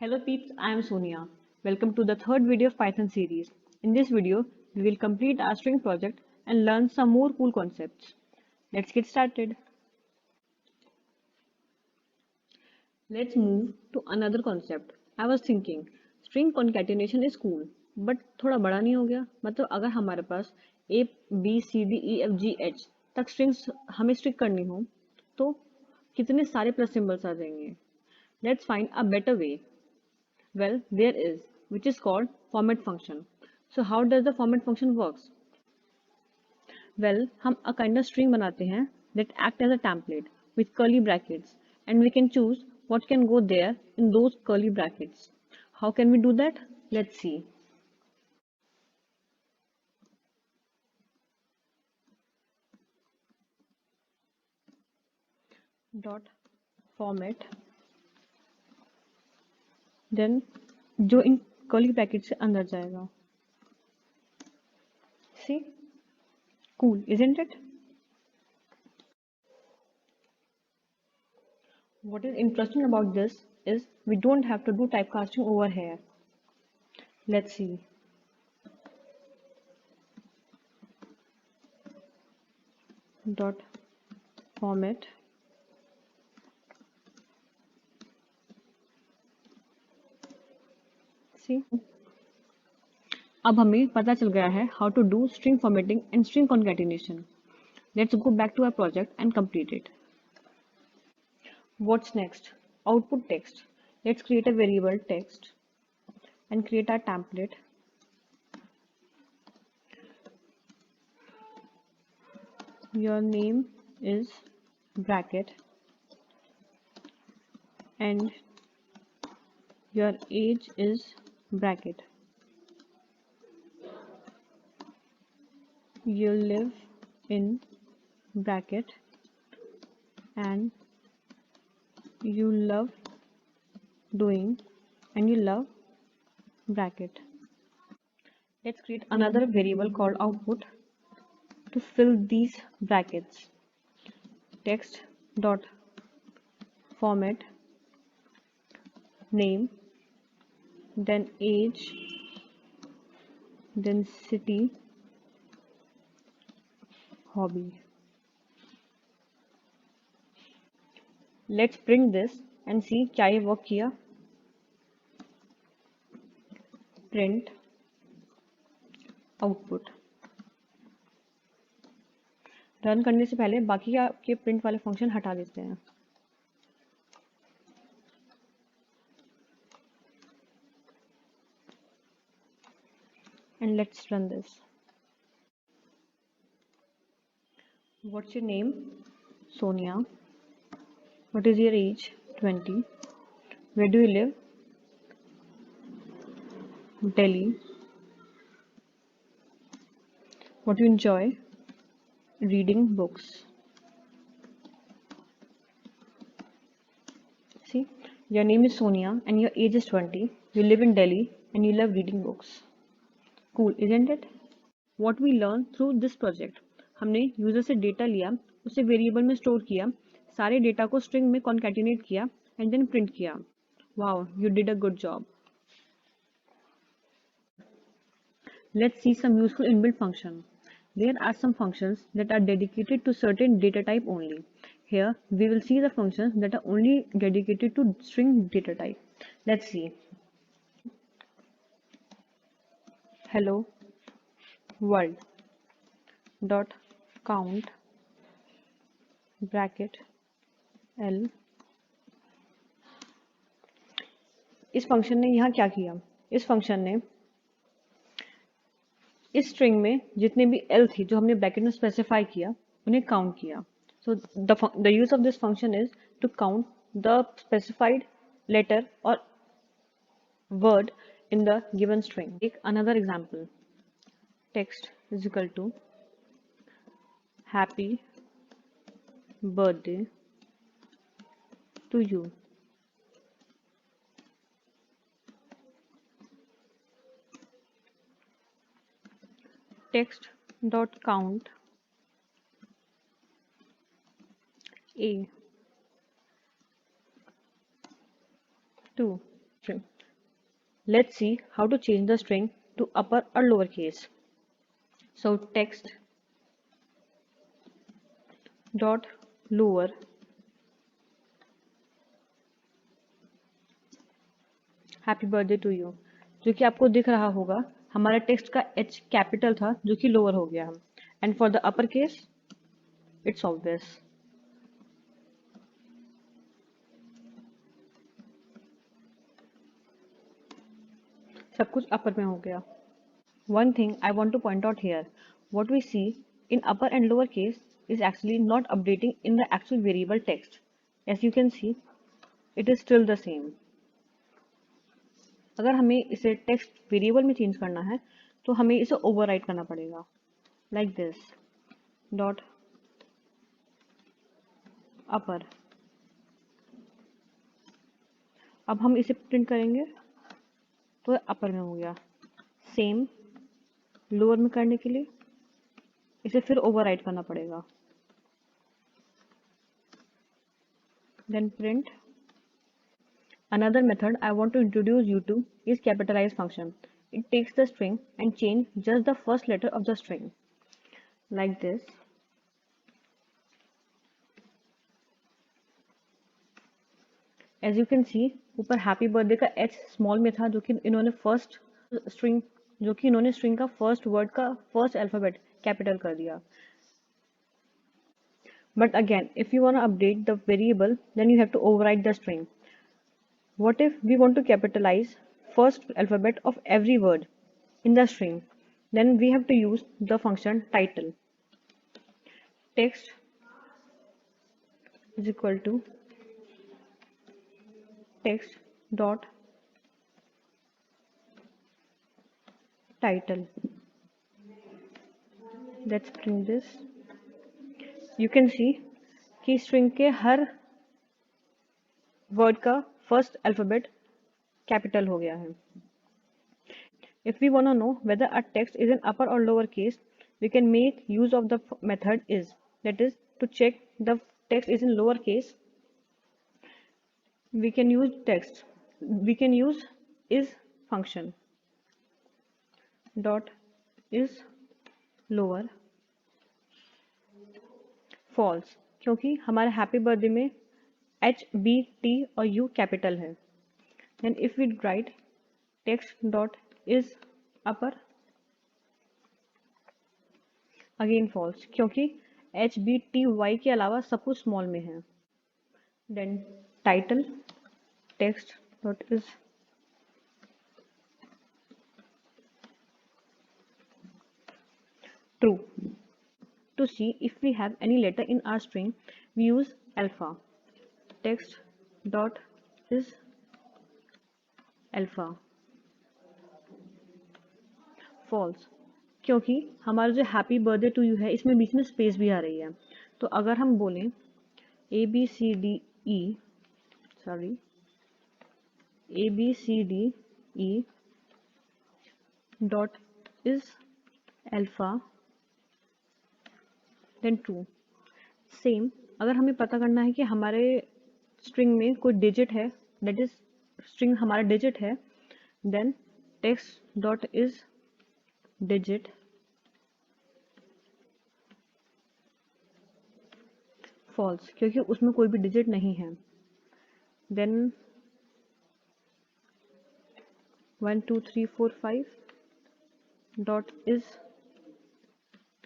Hello peeps, I am Sonia. Welcome to the third video of Python series. In this video, we will complete our string project and learn some more cool concepts. Let's get started. Let's move to another concept. I was thinking, string concatenation is cool, but थोड़ा बड़ा नहीं हो गया? मतलब अगर हमारे पास A, B, C, D, E, F, G, H तक strings हमें स्ट्रिक करनी हो, तो कितने सारे प्लस सिंबल्स आ जाएंगे? Let's find a better way. Well, there is, which is called format function. So how does the format function works? Well, हम a kind of string बनाते हैं that act as a template with curly brackets and we can choose what can go there in those curly brackets. How can we do that? Let's see. Dot format then जो इन curly brackets से अंदर जाएगा. See? Cool, isn't it? What is interesting about this is we don't have to do typecasting over here. Let's see. Dot format see अब हमें पता चल गया है how to do string formatting and string concatenation. Let's go back to our project and complete it. What's next? Output text. Let's create a variable text and create our template. Your name is bracket and your age is bracket. You live in bracket and you love doing and you love bracket. Let's create another variable called output to fill these brackets. Text dot format name, then age, then city, hobby. Let's print this and see क्या ये work किया. Print output. Run करने से पहले बाकी के print वाले function हटा देते हैं. And let's run this. What's your name? Sonia. What is your age? 20. Where do you live? Delhi. What do you enjoy? Reading books. See, your name is Sonia and your age is 20. You live in Delhi and you love reading books. Cool, isn't it? What we learned through this project. हमने user से data लिया, उसे variable में store किया, सारे data को string में concatenate किया एंड देन प्रिंट किया. Wow, you did a good job. Let's see some useful inbuilt function. There are some functions that are dedicated to certain data type only. Here we will see the functions that are only dedicated to string data type. Let's see. Hello world dot count bracket l. इस function ने यहाँ क्या किया? इस function ने इस string में जितने भी l थी जो हमने ब्रैकेट में स्पेसिफाई किया उन्हें काउंट किया. So the use of this function is to count the specified letter और word in the given string. Take another example. Text is equal to happy birthday to you. Text dot count a 2. string. Let's see how to change the string to upper or lowercase. So text dot lower happy birthday to you, जो कि आपको दिख रहा होगा हमारा text का H capital था जो कि लोअर हो गया। And for the upper case it's obvious. सब कुछ अपर में हो गया। One thing I want to point out here, what we see in upper and lower case is actually not updating in the actual variable text. As you can see, it is still the same. अगर हमें इसे text variable में change करना है तो हमें इसे overwrite करना पड़ेगा, लाइक दिस डॉट अपर। अब हम इसे प्रिंट करेंगे तो अपर में हो गया। सेम लोअर में करने के लिए इसे फिर ओवरराइट करना पड़ेगा। Then print. Another method I want to introduce you to is capitalize function. It takes the string and change just the first letter of the string, like this. As you can see, ऊपर happy birthday का H small में था, जो कि इन्होंने string का first word का first alphabet capital कर दिया। But again, if you want to update the variable, then you have to override the string. What if we want to capitalize first alphabet of every word in the string? Then we have to use the function title. Text is equal to text dot title. Let's print this. You can see कि string के हर word का first alphabet capital हो गया है। If we want to know whether a text is in upper or lower case, we can make use of the method is, that is to check the text is in lower case. We can use is function dot is lower false, क्योंकि हमारे happy birthday में H B T और U capital है। Then if we write text dot is upper, again false, क्योंकि H B T Y के अलावा सब कुछ स्मॉल में है। Then title text dot is true. To see if we have any letter in our string, we use alpha. Text dot is alpha. False, क्योंकि हमारा जो हैप्पी बर्थडे टू यू है इसमें बीच में स्पेस भी आ रही है। तो अगर हम बोलें ABCDE dot is alpha, then true. Same अगर हमें पता करना है कि हमारे स्ट्रिंग में कोई डिजिट है, दैट इज स्ट्रिंग हमारा डिजिट है, then text dot is digit false, क्योंकि उसमें कोई भी डिजिट नहीं है। Then 1 2 3 4 5 dot is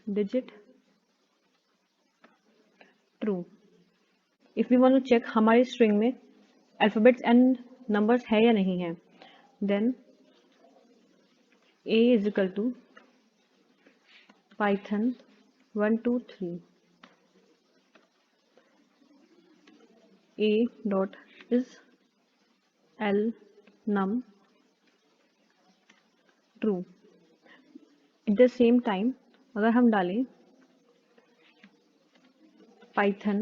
digit true. If we want to check हमारी स्ट्रिंग में अल्फाबेट्स एंड नंबर्स है या नहीं है, then A is equal to Python 1 2 3 A dot is L num true. At the same time अगर हम डालें Python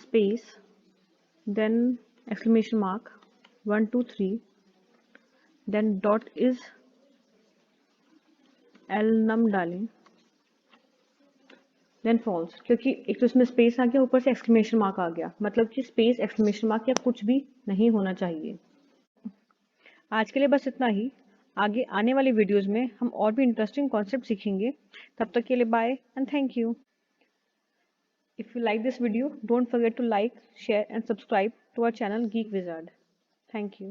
space then exclamation mark 1 2 3 then dot is L num डालें, देन फॉल्स, क्योंकि एक तो इसमें स्पेस आ गया, ऊपर से एक्सक्लेमेशन मार्क आ गया, मतलब कि स्पेस एक्सक्लेमेशन मार्क या कुछ भी नहीं होना चाहिए। आज के लिए बस इतना ही। आगे आने वाली वीडियोस में हम और भी इंटरेस्टिंग कॉन्सेप्ट सीखेंगे। तब तक के लिए bye and thank you. If you like this video, don't forget to like, share and subscribe to our channel Geek Wizard. Thank you.